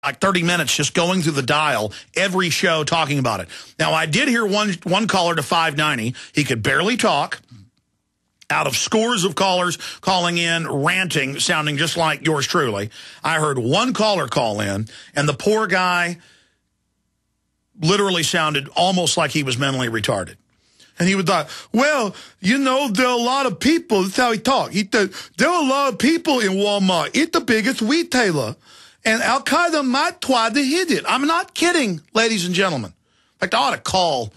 like 30 minutes just going through the dial, every show talking about it. Now, I did hear one caller to 590. He could barely talk. Out of scores of callers calling in, ranting, sounding just like yours truly, I heard one caller call in, and the poor guy literally sounded almost like he was mentally retarded. And he would like, well, you know, there are a lot of people. That's how he talked. He said, there are a lot of people in Walmart. It's the biggest retailer. And Al-Qaeda might try to hit it. I'm not kidding, ladies and gentlemen. In fact, I ought to call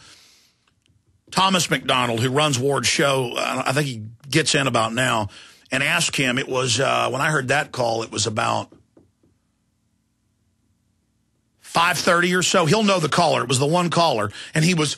Thomas McDonald, who runs Ward's show, I think he gets in about now, and ask him. It was, when I heard that call, it was about 5:30 or so. He'll know the caller. It was the one caller. And he was,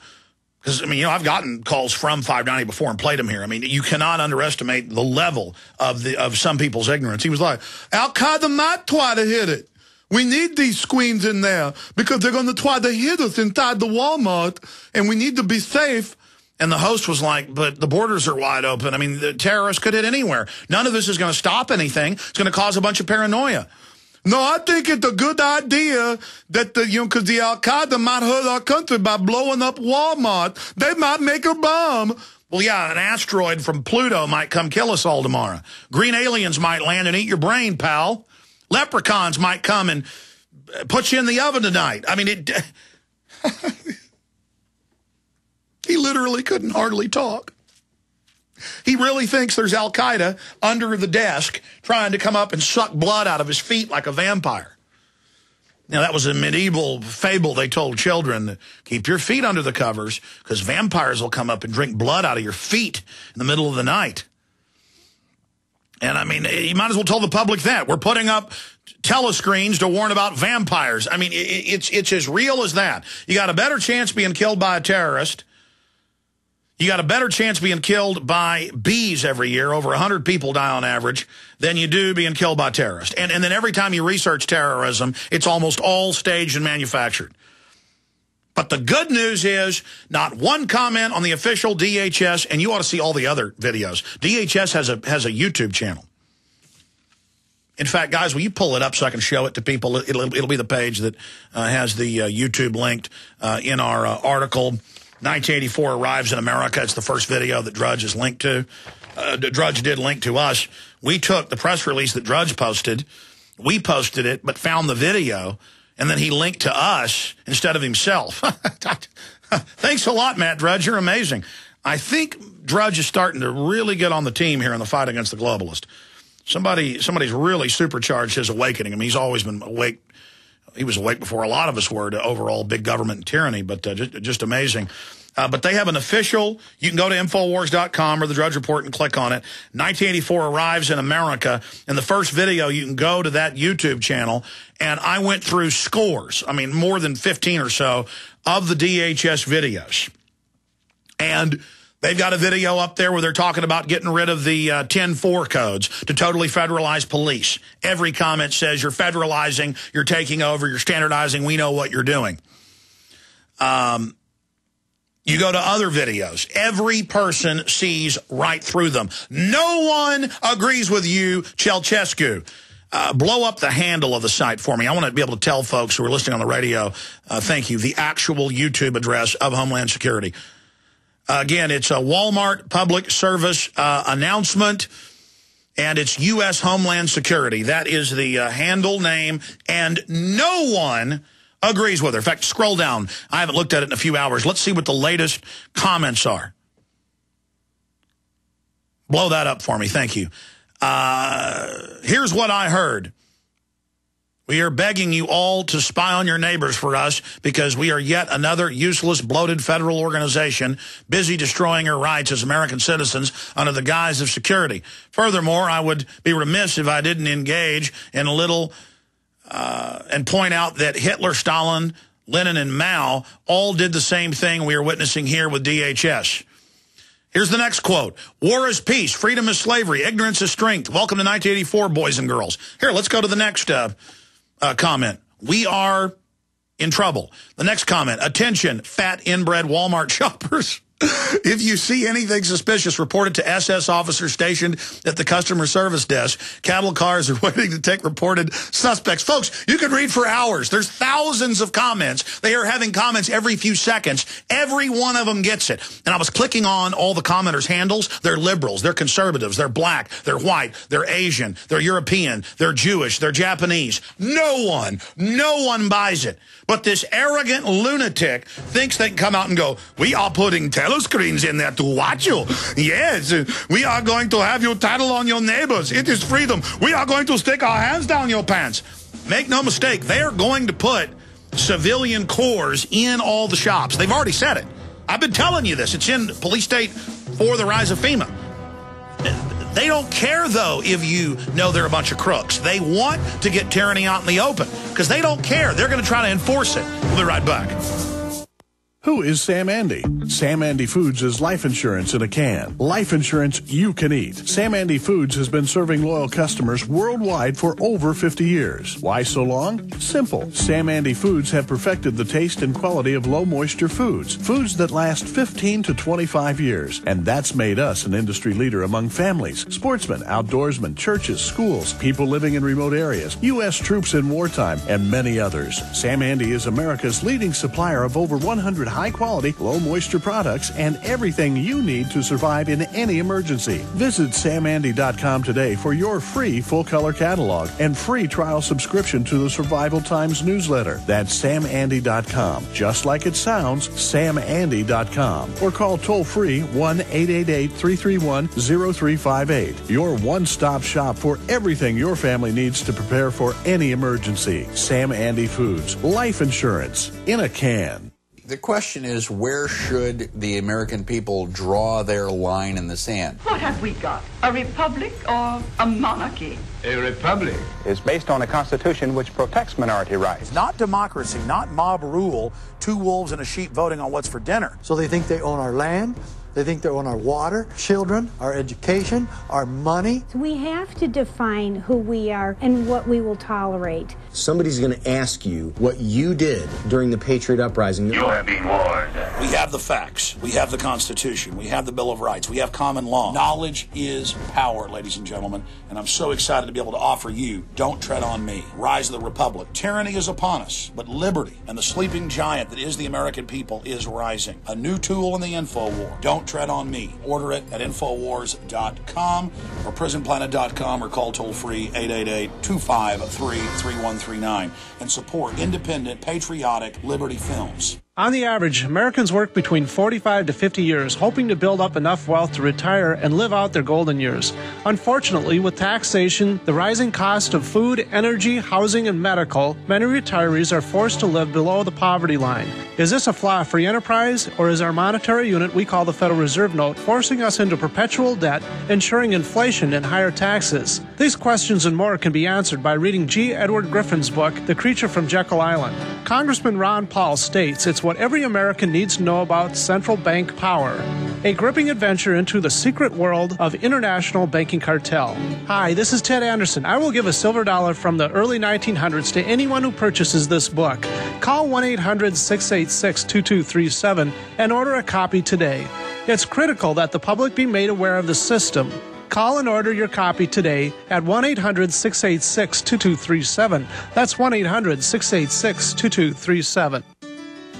because, I mean, you know, I've gotten calls from 590 before and played them here. I mean, you cannot underestimate the level of some people's ignorance. He was like, Al-Qaeda might try to hit it. We need these screens in there because they're going to try to hit us inside the Walmart, and we need to be safe. And the host was like, but the borders are wide open. I mean, the terrorists could hit anywhere. None of this is going to stop anything. It's going to cause a bunch of paranoia. No, I think it's a good idea that, because the Al-Qaeda might hurt our country by blowing up Walmart. They might make a bomb. Well, yeah, an asteroid from Pluto might come kill us all tomorrow. Green aliens might land and eat your brain, pal. Leprechauns might come and put you in the oven tonight. I mean, he literally couldn't hardly talk. He really thinks there's Al-Qaeda under the desk trying to come up and suck blood out of his feet like a vampire. Now, that was a medieval fable they told children. Keep your feet under the covers because vampires will come up and drink blood out of your feet in the middle of the night. And, I mean, you might as well tell the public that. We're putting up telescreens to warn about vampires. I mean, it's as real as that. You got a better chance being killed by a terrorist. You got a better chance being killed by bees every year. Over 100 people die on average than you do being killed by terrorists. And then every time you research terrorism, it's almost all staged and manufactured. But the good news is not one comment on the official DHS, and you ought to see all the other videos. DHS has a YouTube channel. In fact, guys, will you pull it up so I can show it to people? It'll be the page that has the YouTube linked in our article. 1984 arrives in America. It's the first video that Drudge is linked to. Drudge did link to us. We took the press release that Drudge posted. We posted it, but found the video, and then he linked to us instead of himself. Thanks a lot, Matt Drudge. You're amazing. I think Drudge is starting to really get on the team here in the fight against the globalist. Somebody's really supercharged his awakening. I mean, he's always been awake. He was awake before a lot of us were to overall big government and tyranny, but just amazing. But they have an official, you can go to Infowars.com or the Drudge Report and click on it. 1984 arrives in America. In the first video, you can go to that YouTube channel, and I went through scores, I mean, more than 15 or so, of the DHS videos. And they've got a video up there where they're talking about getting rid of the 10-4 codes to totally federalize police. Every comment says you're federalizing, you're taking over, you're standardizing, we know what you're doing. You go to other videos. Every person sees right through them. No one agrees with you, Ceausescu. Blow up the handle of the site for me. I want to be able to tell folks who are listening on the radio, thank you, the actual YouTube address of Homeland Security. Again, it's a Walmart public service announcement, and it's U.S. Homeland Security. That is the handle name, and no one agrees with her. In fact, scroll down. I haven't looked at it in a few hours. Let's see what the latest comments are. Blow that up for me. Thank you. Here's what I heard. We are begging you all to spy on your neighbors for us because we are yet another useless, bloated federal organization busy destroying our rights as American citizens under the guise of security. Furthermore, I would be remiss if I didn't engage in a little and point out that Hitler, Stalin, Lenin, and Mao all did the same thing we are witnessing here with DHS. Here's the next quote. War is peace. Freedom is slavery. Ignorance is strength. Welcome to 1984, boys and girls. Here, let's go to the next comment. We are in trouble. The next comment. Attention, fat inbred Walmart shoppers. If you see anything suspicious, report it to SS officers stationed at the customer service desk. Cattle cars are waiting to take reported suspects. Folks, you could read for hours. There's thousands of comments. They are having comments every few seconds. Every one of them gets it. And I was clicking on all the commenters' handles. They're liberals. They're conservatives. They're black. They're white. They're Asian. They're European. They're Jewish. They're Japanese. No one buys it. But this arrogant lunatic thinks they can come out and go, we are putting telescreens in there to watch you. Yes, we are going to have you tattle on your neighbors. It is freedom. We are going to stick our hands down your pants. Make no mistake, they are going to put civilian cores in all the shops. They've already said it. I've been telling you this. It's in Police State for the Rise of FEMA. They don't care, though, if you know they're a bunch of crooks. They want to get tyranny out in the open because they don't care. They're going to try to enforce it. We'll be right back. Who is Sam Andy? Sam Andy Foods is life insurance in a can. Life insurance you can eat. Sam Andy Foods has been serving loyal customers worldwide for over 50 years. Why so long? Simple. Sam Andy Foods have perfected the taste and quality of low moisture foods. Foods that last 15 to 25 years. And that's made us an industry leader among families, sportsmen, outdoorsmen, churches, schools, people living in remote areas, U.S. troops in wartime, and many others. Sam Andy is America's leading supplier of over 100 high-quality, low-moisture products and everything you need to survive in any emergency. Visit SamAndy.com today for your free full-color catalog and free trial subscription to the Survival Times newsletter. That's SamAndy.com. Just like it sounds, SamAndy.com. Or call toll-free 1-888-331-0358. Your one-stop shop for everything your family needs to prepare for any emergency. Sam Andy Foods. Life insurance in a can. The question is, where should the American people draw their line in the sand? What have we got? A republic or a monarchy? A republic is based on a constitution which protects minority rights. Not democracy, not mob rule, two wolves and a sheep voting on what's for dinner. So they think they own our land, they think they own our water, children, our education, our money. We have to define who we are and what we will tolerate. Somebody's going to ask you what you did during the Patriot Uprising. You have been warned. We have the facts. We have the Constitution. We have the Bill of Rights. We have common law. Knowledge is power, ladies and gentlemen, and I'm so excited to be able to offer you Don't Tread on Me, Rise of the Republic. Tyranny is upon us, but liberty and the sleeping giant that is the American people is rising. A new tool in the info war. Don't Tread on Me. Order it at Infowars.com or PrisonPlanet.com or call toll-free 888-253-3139 and support independent, patriotic Liberty films. On the average, Americans work between 45 to 50 years, hoping to build up enough wealth to retire and live out their golden years. Unfortunately, with taxation, the rising cost of food, energy, housing, and medical, many retirees are forced to live below the poverty line. Is this a flaw of free enterprise, or is our monetary unit we call the Federal Reserve Note forcing us into perpetual debt, ensuring inflation and higher taxes? These questions and more can be answered by reading G. Edward Griffin's book, The Creature from Jekyll Island. Congressman Ron Paul states it's what every American needs to know about central bank power. A gripping adventure into the secret world of international banking cartel. Hi, this is Ted Anderson. I will give a silver dollar from the early 1900s to anyone who purchases this book. Call 1-800-686-2237 and order a copy today. It's critical that the public be made aware of the system. Call and order your copy today at 1-800-686-2237. That's 1-800-686-2237.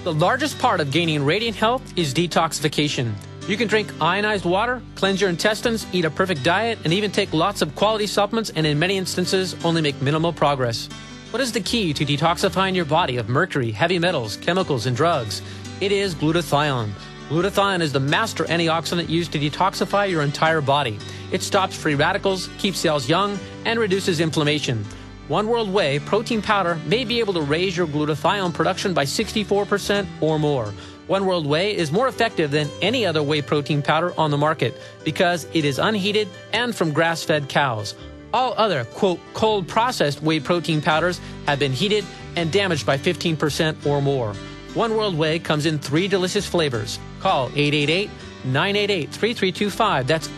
The largest part of gaining radiant health is detoxification. You can drink ionized water, cleanse your intestines, eat a perfect diet, and even take lots of quality supplements and in many instances only make minimal progress. What is the key to detoxifying your body of mercury, heavy metals, chemicals, and drugs? It is glutathione. Glutathione is the master antioxidant used to detoxify your entire body. It stops free radicals, keeps cells young, and reduces inflammation. One World Whey protein powder may be able to raise your glutathione production by 64% or more. One World Whey is more effective than any other whey protein powder on the market because it is unheated and from grass-fed cows. All other, quote, cold processed whey protein powders have been heated and damaged by 15% or more. One World Whey comes in 3 delicious flavors. Call 888-988-3325. That's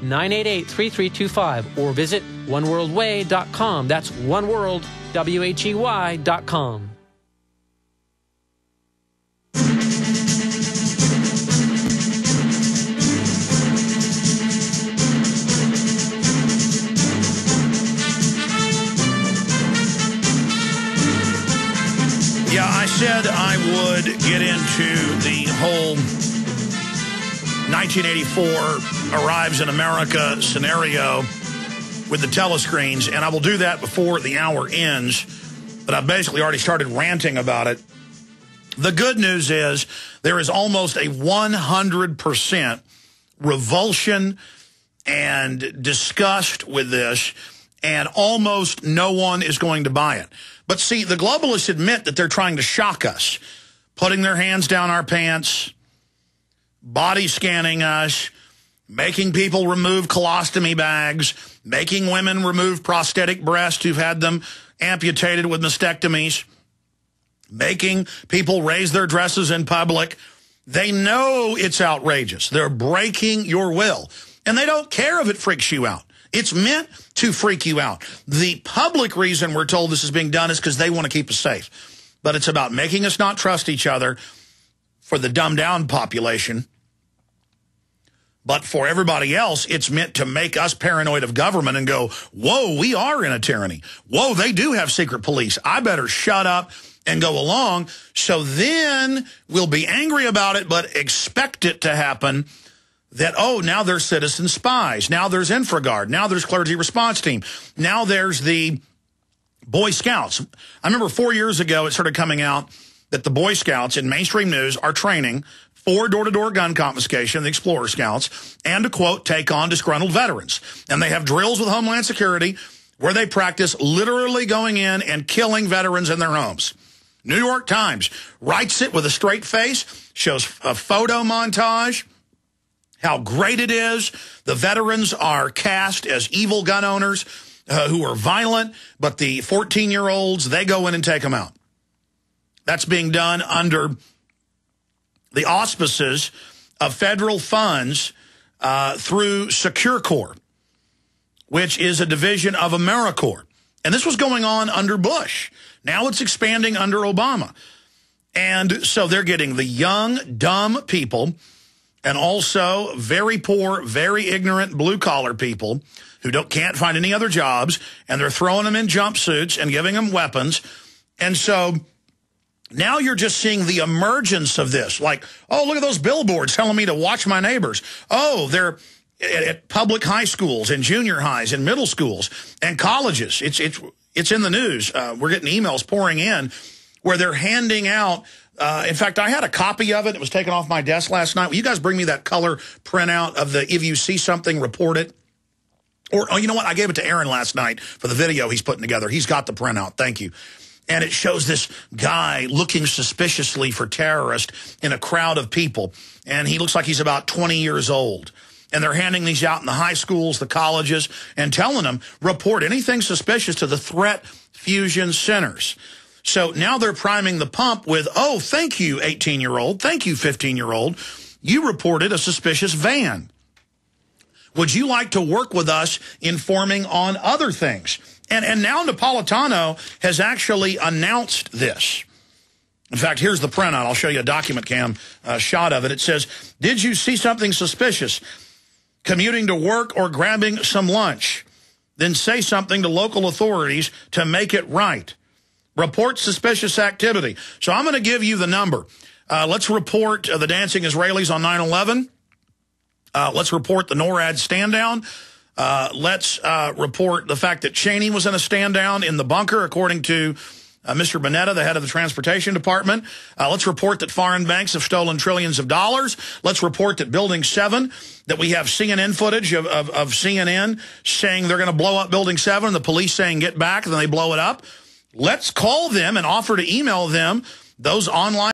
888-988-3325 or visit oneworldwhey.com. That's oneworldwhey.com. Yeah, I said I would get into the whole 1984 arrives in America scenario with the telescreens, and I will do that before the hour ends, but I've basically already started ranting about it. The good news is there is almost a 100% revulsion and disgust with this, and almost no one is going to buy it. But see, the globalists admit that they're trying to shock us, putting their hands down our pants, body scanning us, making people remove colostomy bags, making women remove prosthetic breasts who've had them amputated with mastectomies, making people raise their dresses in public. They know it's outrageous. They're breaking your will. And they don't care if it freaks you out. It's meant to freak you out. The public reason we're told this is being done is because they want to keep us safe. But it's about making us not trust each other for the dumbed-down population. But for everybody else, it's meant to make us paranoid of government and go, whoa, we are in a tyranny. Whoa, they do have secret police. I better shut up and go along. So then we'll be angry about it, but expect it to happen. That, oh, now there's citizen spies. Now there's InfraGard. Now there's clergy response team. Now there's the Boy Scouts. I remember 4 years ago it started coming out that the Boy Scouts in mainstream news are training for door-to-door gun confiscation, the Explorer Scouts, and to, quote, take on disgruntled veterans. And they have drills with Homeland Security where they practice literally going in and killing veterans in their homes. New York Times writes it with a straight face, shows a photo montage, how great it is. The veterans are cast as evil gun owners who are violent, but the 14-year-olds, they go in and take them out. That's being done under the auspices of federal funds through Secure Corps, which is a division of AmeriCorps. And this was going on under Bush. Now it's expanding under Obama. And so they're getting the young, dumb people and also very poor, very ignorant blue-collar people who can't find any other jobs, and they're throwing them in jumpsuits and giving them weapons. And so now you're just seeing the emergence of this. Like, oh, look at those billboards telling me to watch my neighbors. Oh, they're at public high schools and junior highs and middle schools and colleges. It's in the news. We're getting emails pouring in where they're handing out. In fact, I had a copy of it. It was taken off my desk last night. Will you guys bring me that color printout of the if you see something, report it? Or, oh, you know what? I gave it to Aaron last night for the video he's putting together. He's got the printout. Thank you. And it shows this guy looking suspiciously for terrorists in a crowd of people. And he looks like he's about 20 years old. And they're handing these out in the high schools, the colleges, and telling them, report anything suspicious to the Threat Fusion Centers. So now they're priming the pump with, oh, thank you, 18-year-old. Thank you, 15-year-old. You reported a suspicious van. Would you like to work with us informing on other things? And now Napolitano has actually announced this. In fact, here's the printout. I'll show you a document cam shot of it. It says, did you see something suspicious? Commuting to work or grabbing some lunch? Then say something to local authorities to make it right. Report suspicious activity. So I'm going to give you the number. Let's report the dancing Israelis on 9/11. Let's report the NORAD stand-down. Let's report the fact that Cheney was in a stand-down in the bunker, according to Mr. Bonetta, the head of the Transportation Department. Let's report that foreign banks have stolen trillions of dollars. Let's report that Building 7, that we have CNN footage of CNN saying they're going to blow up Building 7, the police saying get back, and then they blow it up. Let's call them and offer to email them those online